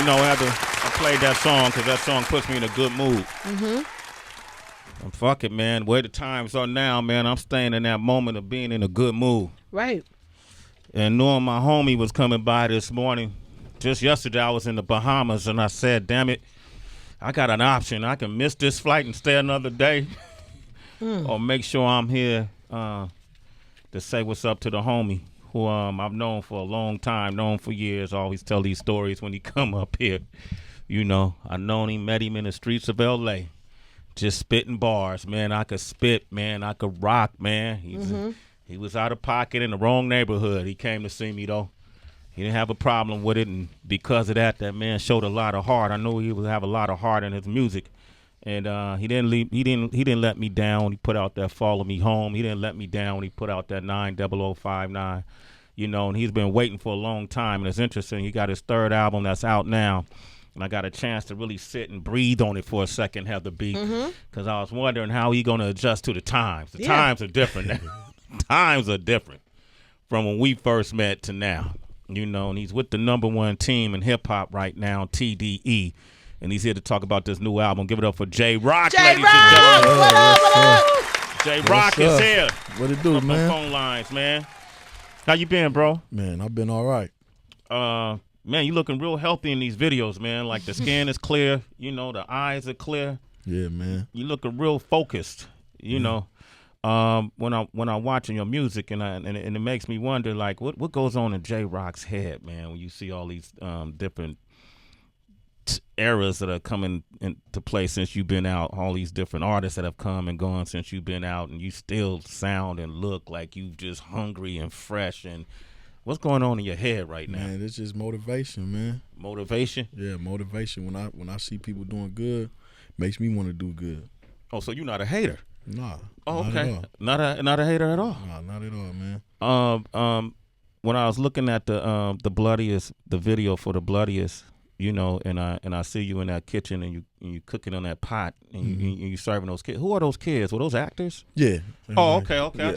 After I played that song, because that song puts me in a good mood. And fuck it, man. Where the times are now, man, I'm staying in that moment of being in a good mood. Right. And knowing my homie was coming by this morning, just yesterday I was in the Bahamas, and I said, damn it, I got an option. I can miss this flight and stay another day, or make sure I'm here to say what's up to the homie, who I've known for a long time, known for years. I always tell these stories when he come up here. I known him, met him in the streets of L.A., just spitting bars, man. I could spit, man. I could rock, man. He was out of pocket in the wrong neighborhood. He came to see me, though. He didn't have a problem with it, and because of that man showed a lot of heart. I know he would have a lot of heart in his music, and he didn't let me down when he put out that "Follow Me Home." He didn't let me down when he put out that 90059. And he's been waiting for a long time, and it's interesting. He got his third album that's out now. And I got a chance to really sit and breathe on it for a second, Heather B, because I was wondering how he going to adjust to the times. The times are different now. Times are different from when we first met to now. And he's with the #1 team in hip-hop right now, TDE. And he's here to talk about this new album. Give it up for J Rock, ladies and gentlemen. What up? J Rock is here. What it do, man? On phone lines, man. How you been, bro? Man, I've been all right. Man, you looking real healthy in these videos, man. Like the skin is clear, the eyes are clear. Yeah, man. You looking real focused, When I'm watching your music, and it makes me wonder, like, what goes on in J Rock's head, man, when you see all these different eras that are coming into play since you've been out, all these different artists that have come and gone since you've been out, and you still sound and look like you just hungry and fresh. And what's going on in your head right now? Man, it's just motivation, man. Motivation? Yeah, motivation. When I see people doing good, makes me want to do good. Oh, so you're not a hater? Nah. Oh, not okay. At all. Not a hater at all. Nah, not at all, man. When I was looking at the bloodiest, the video for the bloodiest, and I see you in that kitchen and you cooking on that pot and you serving those kids. Who are those kids? Were those actors? Yeah. Oh, okay. Yeah.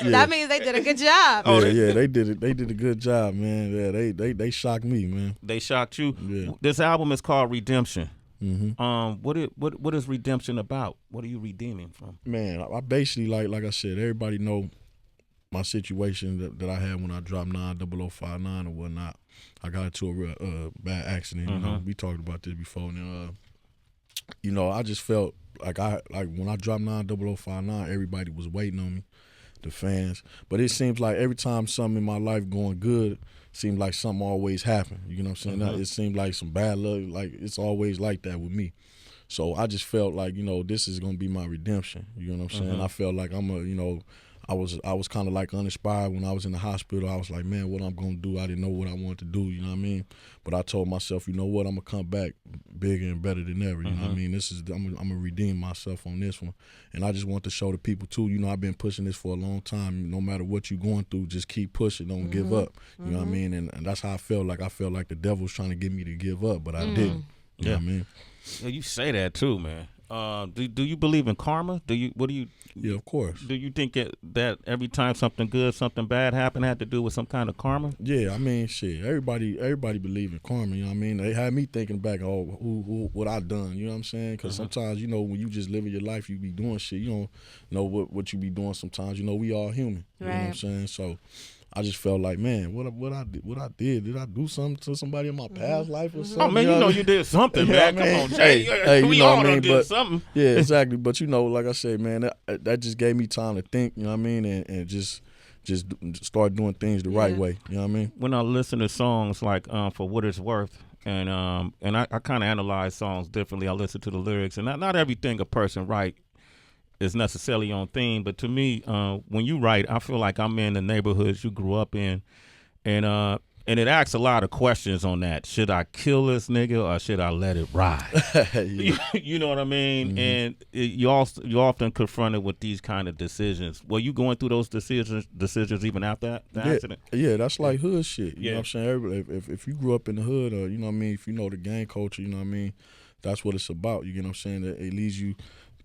That means they did a good job. Yeah, they did it. They did a good job, man. Yeah, they shocked me, man. They shocked you. Yeah. This album is called Redemption. Mm-hmm. What is redemption about? What are you redeeming from? Man, I basically like I said, everybody know my situation that I had when I dropped 90059 or whatnot. I got into a real bad accident. We talked about this before. And I just felt like when I dropped 90059, everybody was waiting on me, the fans. But it seems like every time something in my life going good, seems like something always happen. You know what I'm saying? It seemed like some bad luck. Like it's always like that with me. So I just felt like this is gonna be my redemption. You know what I'm saying? I felt like I was kind of like uninspired when I was in the hospital. I was like, man, what I'm going to do? I didn't know what I wanted to do, you know what I mean? But I told myself, you know what, I'm going to come back bigger and better than ever, you know what I mean? I'm going to redeem myself on this one. And I just want to show the people, too, I've been pushing this for a long time. No matter what you're going through, just keep pushing. Don't give up, you know what I mean? And that's how I felt. Like I felt like the devil was trying to get me to give up, but I didn't, you know what I mean? Yeah, you say that, too, man. Do you believe in karma? Yeah, of course. Do you think that every time something good, something bad happened had to do with some kind of karma? Yeah, I mean, shit. Everybody believe in karma. You know what I mean? They had me thinking back, who what I done. You know what I'm saying? Because sometimes, when you just living your life, you be doing shit. You don't know what you be doing. Sometimes, we all human. You know what I'm saying? So I just felt like, man, what I did I do something to somebody in my past life or something? Oh man, you did something, man. Come on, Jay. Hey, we all done did something. Yeah, exactly. But like I said, man, that just gave me time to think. You know what I mean, and just start doing things the right way. You know what I mean? When I listen to songs like For What It's Worth, and I kind of analyze songs differently. I listen to the lyrics, and not everything a person write is necessarily on theme, but to me, when you write, I feel like I'm in the neighborhoods you grew up in, and it asks a lot of questions on that. Should I kill this nigga or should I let it ride? You know what I mean? And you often confronted with these kind of decisions. Were you going through those decisions even after the accident? Yeah, that's like hood shit. You know what I'm saying? If you grew up in the hood, or you know what I mean, if you know the gang culture, you know what I mean, that's what it's about. You know what I'm saying? It leads you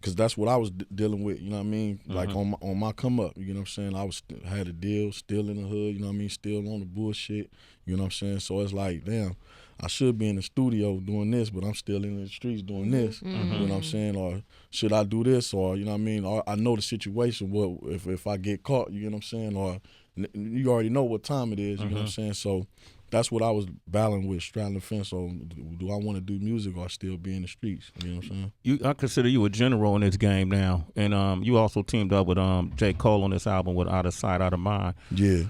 because that's what I was dealing with. You know what I mean? Like on my come up. You know what I'm saying? I was had a deal, still in the hood. You know what I mean? Still on the bullshit. You know what I'm saying? So it's like, damn, I should be in the studio doing this, but I'm still in the streets doing this. You know what I'm saying? Or should I do this? Or you know what I mean? Or I know the situation. What if I get caught? You know what I'm saying? Or you already know what time it is. You know what I'm saying? So that's what I was battling with, straddling the fence. So do I want to do music or still be in the streets? You know what I'm saying? I consider you a general in this game now, and you also teamed up with J. Cole on this album with Out of Sight, Out of Mind. Yeah.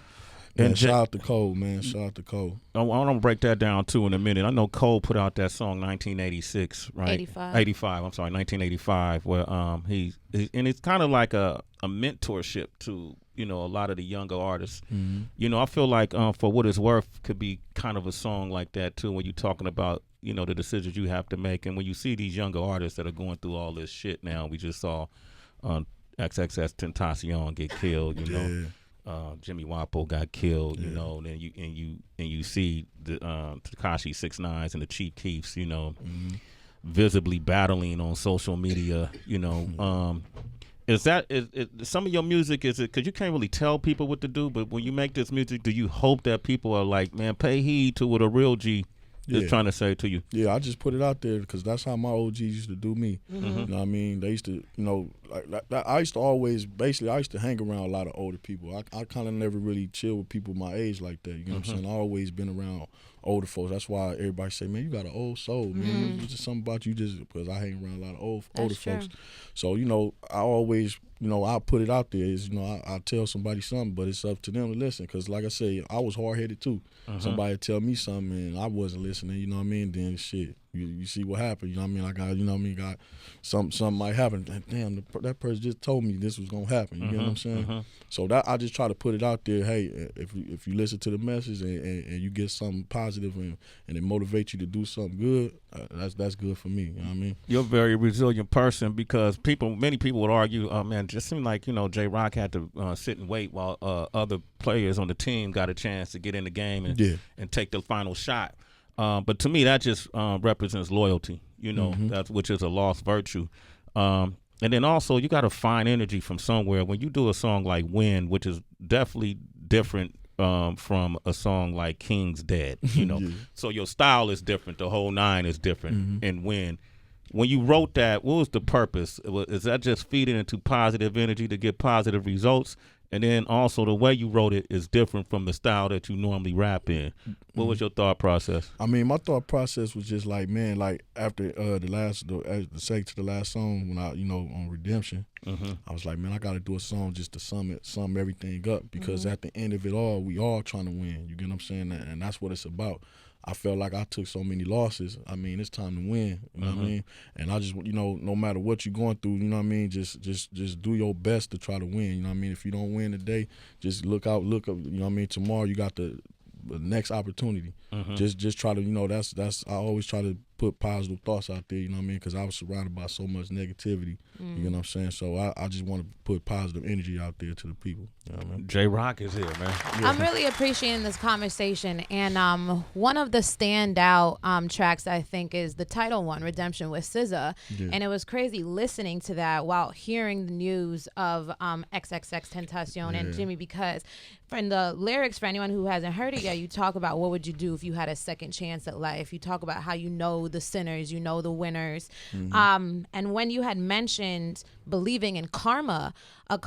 Man, And shout out to Cole, man. Shout out to Cole. I want to break that down too in a minute. I know Cole put out that song 1986, right? 85. I'm sorry, 1985, where and it's kind of like a mentorship to a lot of the younger artists. I feel like for what it's worth could be kind of a song like that too when you're talking about the decisions you have to make, and when you see these younger artists that are going through all this shit now. We just saw XXX Tentacion get killed. Jimmy Wapo got killed, and then you see the Tekashi 6ix9ine and the Chief Keefs, visibly battling on social media. Is some of your music, is it because you can't really tell people what to do, but when you make this music, do you hope that people are like, man, pay heed to what a real G is trying to say to you? Yeah, I just put it out there because that's how my OGs used to do me. You know what I mean? They used to, I used to always, basically, I used to hang around a lot of older people. I kind of never really chill with people my age like that. You know what I'm saying? I always been around older folks. That's why everybody say, man, you got an old soul, man. It's just something about you just because I hang around a lot of older folks. So, I always, I put it out there. Is I tell somebody something, but it's up to them to listen. Because like I say, I was hard-headed too. Somebody tell me something and I wasn't listening, you know what I mean? Then shit, you see what happened, you know what I mean? I got, got something might happen. Damn, that person just told me this was gonna happen. You know what I'm saying? So that I just try to put it out there. Hey, if you listen to the message and you get something positive and it motivates you to do something good, that's good for me. You know what I mean? You're a very resilient person because many people would argue, man, it just seemed like J. Rock had to sit and wait while other players on the team got a chance to get in the game and take the final shot. But to me, that just represents loyalty, which is a lost virtue. And then also, you got to find energy from somewhere. When you do a song like Win, which is definitely different from a song like King's Dead, So your style is different. The whole nine is different. And Win. When you wrote that, what was the purpose? Is that just feeding into positive energy to get positive results? And then also the way you wrote it is different from the style that you normally rap in. What was your thought process? I mean, my thought process was just like, man, like after the last song when I, on Redemption, I was like, man, I got to do a song just to sum everything up because at the end of it all, we all trying to win. You get what I'm saying? And that's what it's about. I felt like I took so many losses. I mean, it's time to win. You know what I mean? And I just, no matter what you're going through, you know what I mean? Just do your best to try to win. You know what I mean? If you don't win today, just look up. You know what I mean? Tomorrow you got the next opportunity. Just try to, that's I always try to put positive thoughts out there. You know what I mean? Because I was surrounded by so much negativity. You know what I'm saying? So I just want to put positive energy out there to the people. You know what I mean? J. Rock is here, man. Yeah. I'm really appreciating this conversation, and one of the standout tracks I think is the title one, Redemption with SZA, and it was crazy listening to that while hearing the news of XXX Tentacion and Jimmy, because from the lyrics, for anyone who hasn't heard it yet, you talk about what would you do if you had a second chance at life. You talk about how the sinners, the winners, and when you had mentioned believing in karma, a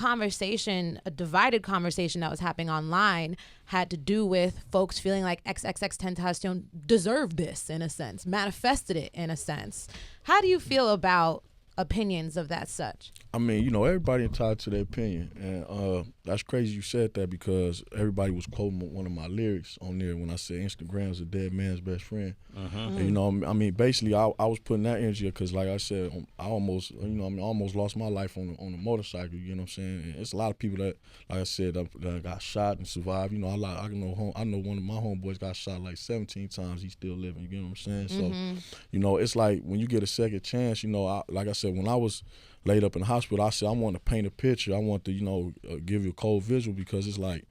divided conversation that was happening online had to do with folks feeling like XXX Tentacion deserved this in a sense, manifested it in a sense. How do you feel about opinions of that such? I mean, everybody entitled to their opinion, and that's crazy you said that because everybody was quoting one of my lyrics on there when I said Instagram's a dead man's best friend. And, I mean, basically, I was putting that energy because, like I said, I almost lost my life on a motorcycle. You know what I'm saying? And it's a lot of people that, like I said, that got shot and survived. I know one of my homeboys got shot like 17 times. He's still living. You know what I'm saying? So, it's like when you get a second chance. Like I said, when I was laid up in the hospital, I said I want to paint a picture. I want to, give you a cold visual because it's like,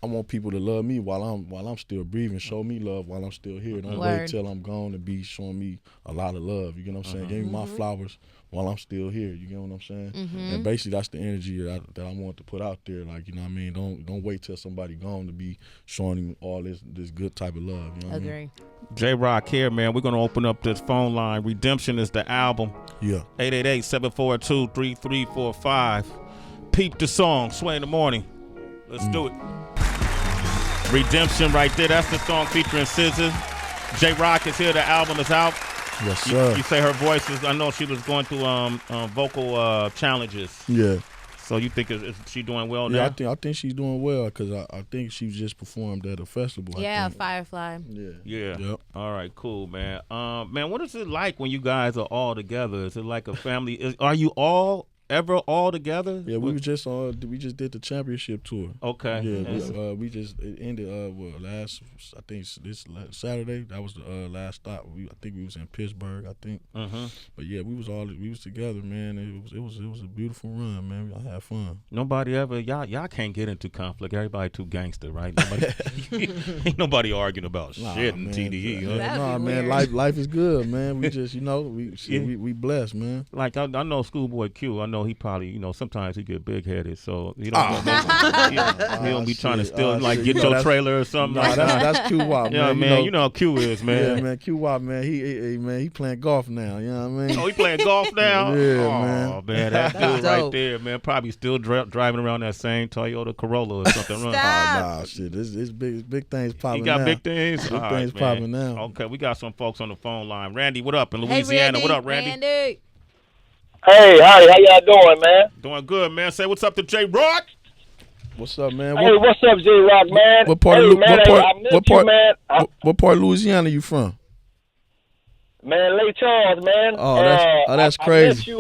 I want people to love me while I'm still breathing, show me love while I'm still here. Don't wait till I'm gone to be showing me a lot of love. You get what I'm saying? Give me my flowers while I'm still here. You get what I'm saying? And basically that's the energy that I want to put out there. Like, you know what I mean? Don't wait till somebody gone to be showing him all this good type of love. You know what I mean? J-Rock here, man. We're going to open up this phone line. Redemption is the album. Yeah. 888-742-3345. Peep the song, Sway in the Morning. Let's do it. Redemption right there. That's the song featuring SZA. J-Rock is here. The album is out. Yes, sir. You say her voice is, I know she was going through vocal challenges. Yeah. So you think is she doing well now? Yeah, I think she's doing well because I think she just performed at a festival. Yeah, Firefly. Yeah. Yep. All right, cool, man. Man, what is it like when you guys are all together? Is it like a family? Are you all ever all together? Yeah, we just did the championship tour. Okay. Yeah, we just it ended last this Saturday. That was the last stop. I think we was in Pittsburgh. I think. But yeah, we was together, man. It was a beautiful run, man. I had fun. Nobody ever y'all can't get into conflict. Everybody too gangster, right? Ain't nobody arguing about shit in TDE. Nah, man. Life is good, man. We just we blessed, man. Like I know Schoolboy Q. I know he probably sometimes he get big headed, so he don't he don't be trying to steal get your trailer or something. Nah, that's Q-Wop, man. Yeah, man. You know how Q is, man. Yeah, man. Q-Wop, man. He playing golf now. You know what I mean? Oh, he playing golf now? Yeah, man. Oh, man, that dude right there, man. Probably still driving around that same Toyota Corolla or something. Nah, shit. It's big things popping. He got now. big things. Big things popping now. Okay, we got some folks on the phone line. Randy, what up in Louisiana? What up, Randy? Hey, how y'all doing, man? Doing good, man. Say what's up to J-Rock. What's up, man? Hey, what's up, J-Rock, man? What part what part of Louisiana you from? Man, Lake Charles, man. Oh, that's crazy.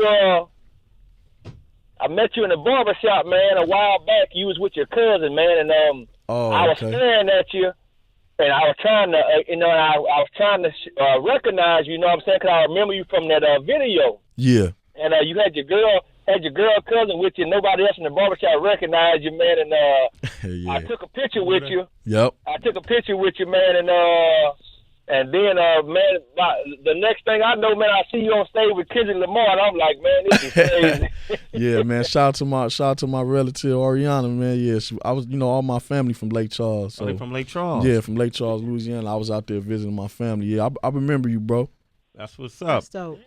I met you in the barbershop, man, a while back. You was with your cousin, man, and I was staring at you, and I was trying to, I was trying to recognize you. You know what I'm saying? Because I remember you from that video. Yeah. And you had your girl cousin with you. Nobody else in the barbershop recognized you, man. And yeah. I took a picture with you. Yep. I took a picture with you, man. And then, man, the next thing I know, man, I see you on stage with Kendrick Lamar, and I'm like, man, this is crazy. Yeah, man. Shout out to my relative Ariana, man. Yeah, I was, all my family from Lake Charles. So. Are they from Lake Charles? Yeah, from Lake Charles, Louisiana. I was out there visiting my family. Yeah, I remember you, bro. That's what's up. That's dope.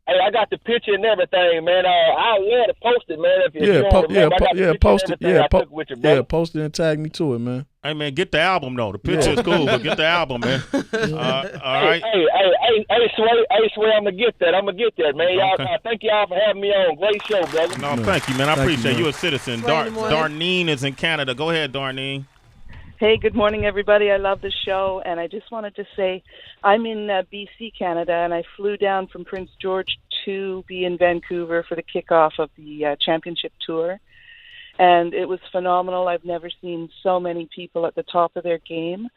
Hey, I got the picture and everything, man. I love to post it, man. If you post it. Yeah, post it and tag me to it, man. Hey, man, get the album though. The picture is cool, but get the album, man. All right. Hey, Sway, I'm gonna get that, man. Y'all, thank y'all for having me on. Great show, brother. No, thank you, man. I appreciate you. A citizen. Sway, Darneen is in Canada. Go ahead, Darneen. Hey, good morning, everybody. I love the show, and I just wanted to say I'm in BC, Canada, and I flew down from Prince George to be in Vancouver for the kickoff of the championship tour, and it was phenomenal. I've never seen so many people at the top of their game.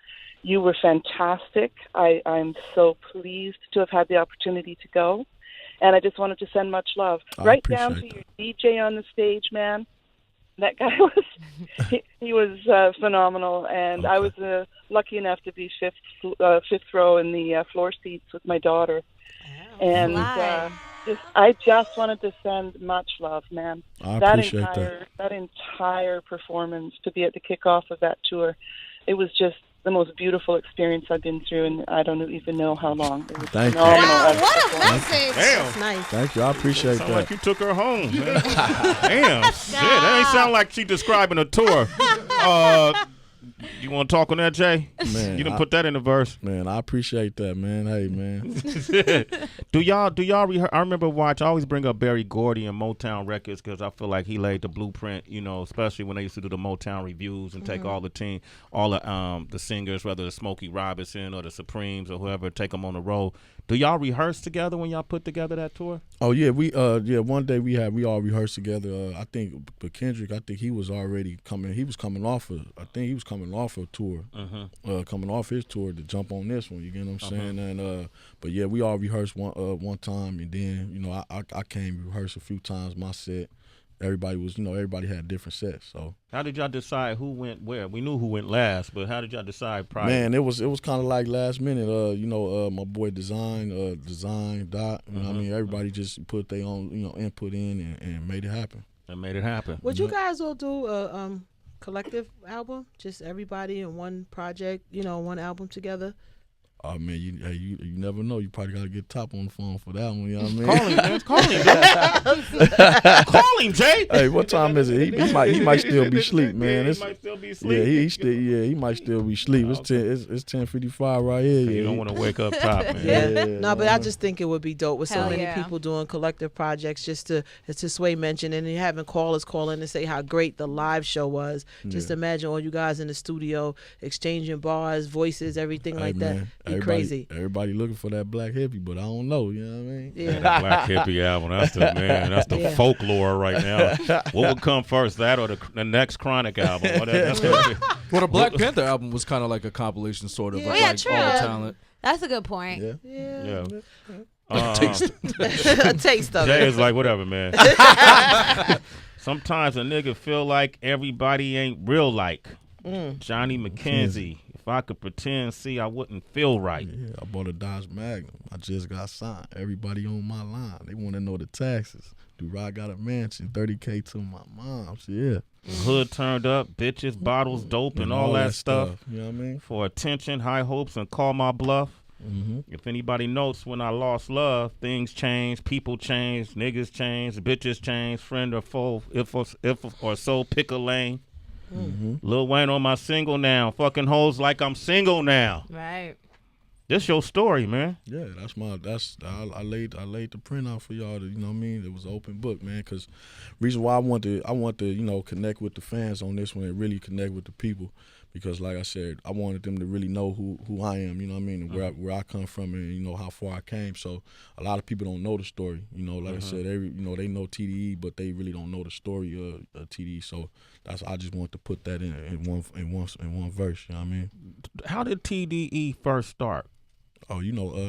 You were fantastic. I'm so pleased to have had the opportunity to go, and I just wanted to send much love. Right down to your DJ on the stage, man. That guy he was phenomenal, and I was lucky enough to be fifth row in the floor seats with my daughter. Oh, and I just wanted to send much love, man. I appreciate that entire performance, to be at the kickoff of that tour, it was just the most beautiful experience I've been through, and I don't even know how long. It was Thank you. Wow, what a message. Damn. That's nice. Thank you. I appreciate Sound that. like you took her home, man. Damn, shit. That ain't sound like she describing a tour. You want to talk on that, Jay? Man, you didn't put that in the verse. Man, I appreciate that, man. Hey, man. Do y'all rehearse? I remember I always bring up Berry Gordy and Motown Records because I feel like he laid the blueprint, especially when they used to do the Motown reviews and take all the singers, whether it's Smokey Robinson or the Supremes or whoever, take them on the road. Do y'all rehearse together when y'all put together that tour? Oh yeah, one day we all rehearsed together. I think for Kendrick, he was already coming. He was coming off a tour, coming off his tour to jump on this one. You get what I'm saying? And but yeah, we all rehearsed one time, and then I came rehearse a few times my set, everybody had different sets. So how did y'all decide who went where? We knew who went last, but how did y'all decide prior? Man, it was kind of like last minute. My boy Design Dot. You know what I mean? Everybody just put their own input in and made it happen. And made it happen. Would you guys all do a collective album? Just everybody in one project, one album together? Oh man, you never know. You probably gotta get Top on the phone for that one. You know what I mean? Call him, man. Call him, dude. Call him, Jay. Hey, what time is it? He might still be asleep, man. He might still be asleep. He might still be asleep. It's 10:55 right here. You don't want to wake up Top, man. Yeah. No, but I just think it would be dope with so Hell many yeah. people doing collective projects, just to Sway mentioned, and then having callers call in and say how great the live show was. Just imagine all you guys in the studio exchanging bars, voices, everything like that. Be crazy. Everybody looking for that Black Hippy, but I don't know. You know what I mean? Yeah. That Black Hippy album. That's the folklore right now. What would come first, that or the next Chronic album? Well, the Black Panther album was kind of like a compilation, sort of, like true. all the talent. That's a good point. Yeah. A taste. A taste of Jay it. is like, whatever, man. Sometimes a nigga feel like everybody ain't real like. Johnny McKenzie. If I could pretend, I wouldn't feel right. Yeah, I bought a Dodge Magnum. I just got signed. Everybody on my line. They want to know the taxes. Do-Rod got a mansion, $30K to my mom's. Yeah. Hood turned up, bitches, bottles, dope, and all that stuff. You know what I mean? For attention, high hopes, and call my bluff. Mm-hmm. If anybody notes when I lost love, things change, people change, niggas change, bitches change, friend or foe, if or so, pick a lane. Mm-hmm. Lil Wayne on my single now, fucking hoes like I'm single now. Right. This your story, man. Yeah, I laid the print out for y'all. You know what I mean? It was an open book, man. Because reason why I want to connect with the fans on this one and really connect with the people, because like I said, I wanted them to really know who I am. You know what I mean? And where I come from, and how far I came. So a lot of people don't know the story. Like I said, they know TDE, but they really don't know the story of TDE. So I just want to put that in one verse. You know what I mean? How did TDE first start? Oh,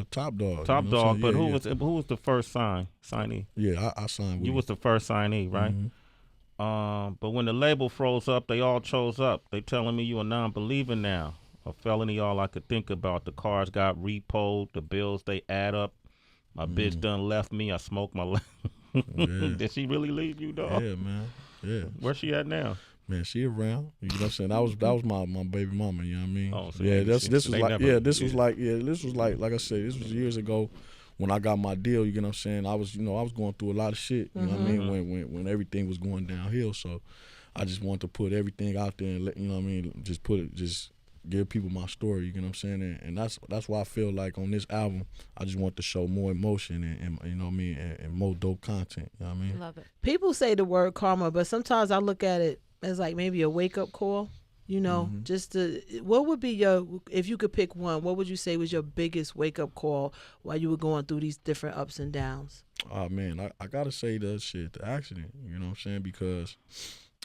Top Dog. Top Dog, but who was the first signee? Yeah, I signed with you. Was the first signee, right? Mm-hmm. But when the label froze up, they all chose up. They telling me you a non-believer now. A felony, all I could think about. The cars got repoed, the bills they add up. My bitch done left me. I smoked my. Did she really leave you, dog? Yeah, man. Yeah. Where's she at now? Man, she around. You know what I'm saying? That was my baby mama. You know what I mean? Oh, so this was like I said, this was years ago when I got my deal. You know what I'm saying? I was going through a lot of shit. You know what I mean? When everything was going downhill. So I just wanted to put everything out there and let you know what I mean. Just give people my story. You know what I'm saying? And that's why I feel like on this album, I just want to show more emotion and you know what I mean, and more dope content. You know what I mean? Love it. People say the word karma, but sometimes I look at it as like maybe a wake-up call, what would be if you could pick one, what would you say was your biggest wake-up call while you were going through these different ups and downs? Oh, man, I got to say the accident, you know what I'm saying, because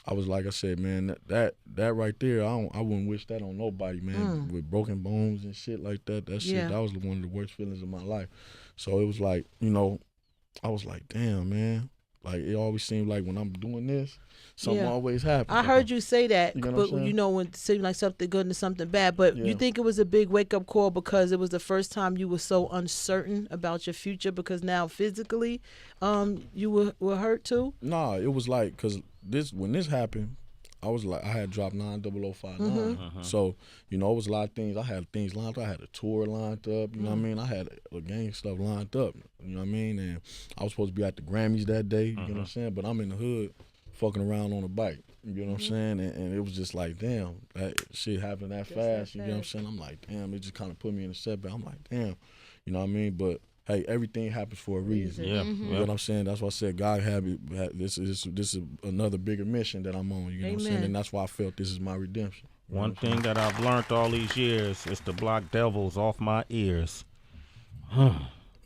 I was, like I said, man, that right there, I wouldn't wish that on nobody, man, with broken bones and shit like that. That shit, that was one of the worst feelings of my life. So it was like, I was like, damn, man. Like, it always seemed like when I'm doing this, something always happens. I heard you say that, but when it seemed like something good and something bad. But you think it was a big wake-up call because it was the first time you were so uncertain about your future, because now physically you were hurt too? Nah, it was like, because when this happened, I was like, I had dropped 90059. So, it was a lot of things. I had things lined up. I had a tour lined up. You know what I mean? I had a gang stuff lined up. You know what I mean? And I was supposed to be at the Grammys that day. You know what I'm saying? But I'm in the hood fucking around on a bike. You know what I'm saying? And it was just like, damn, that shit happened that fast. You know what I'm saying? I'm like, damn, it just kind of put me in a setback. I'm like, damn. You know what I mean? But hey, everything happens for a reason. Yeah. You know what I'm saying? That's why I said God this is another bigger mission that I'm on. You know what I'm saying? And that's why I felt this is my redemption. One thing that I've learned all these years is to block devils off my ears.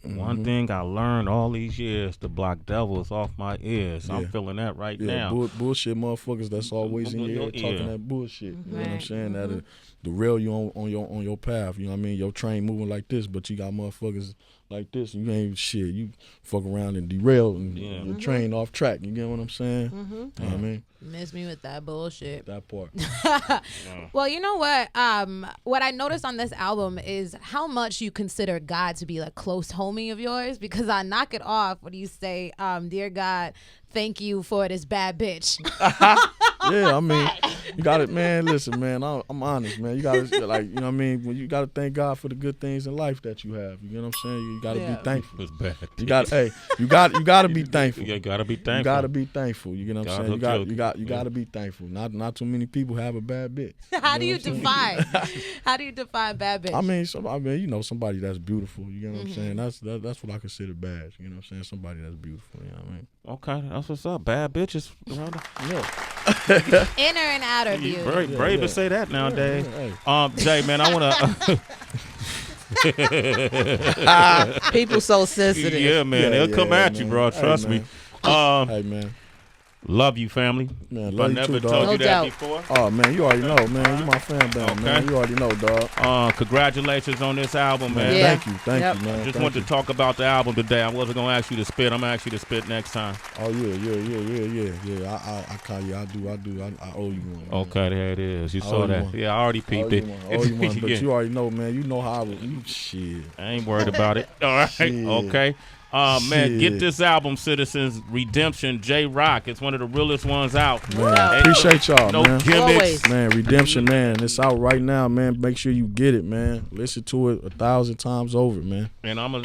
One thing I learned all these years to block devils off my ears. I'm feeling that right now. Bullshit motherfuckers that's always in your ear talking that bullshit. You know what I'm saying? That derail you on your path. You know what I mean? Your train moving like this, but you got motherfuckers like this, and you ain't shit. You fuck around and derail and your train off track. You get what I'm saying? Mm-hmm. You know what I mean? Miss me with that bullshit. That part. Well, you know what? What I noticed on this album is how much you consider God to be a close homie of yours, because I knock it off when you say, "Dear God, thank you for this bad bitch." Yeah, I mean, you got it, man. Listen, man, I'm honest, man. You got to, like, you know what I mean? When you got to thank God for the good things in life that you have. You know what I'm saying? You got to be thankful. It's bad. You got, you got to be thankful. You got to be thankful. You got to be thankful. You know what I'm saying? You got to be thankful. Not too many people have a bad bitch. How do you define bad bitch? I mean, you know, somebody that's beautiful. You know what I'm saying? That's what I consider bad. You know what I'm saying? Somebody that's beautiful. You know what I mean? Okay, that's what's up. Bad bitches. Yeah. Inner and outer beauty. Very brave to say that nowadays. Hey. Jay, man, I want to. People so sensitive. Yeah, man, they'll come at you, bro. Trust me. Hey, man. Love you, family. Man, If love I you never too, told dog. you No that doubt. before. Oh, man, you already know, man. You my fan band, man. You already know, dog. Congratulations on this album, man. Yeah. Thank you, man. Just Thank wanted you. to talk about the album today. I wasn't gonna ask you to spit. I'm gonna ask you to spit next time. Oh yeah. I call you. I do. I owe you one. Man. Okay, there it is. You I saw owe you that. one. Yeah, I already I owe peeped you it. one. I owe you one. But Yeah. you already know, man. You know how I was. Shit. I ain't worried about it. All right. Shit. Okay. Man, get Shit. this album, Citizens Redemption, J-Rock. It's one of the realest ones out. Man, Ain't appreciate y'all, no man. gimmicks. Always. Man, Redemption, man. It's out right now, man. Make sure you get it, man. Listen to it 1,000 times over, man. And I'm a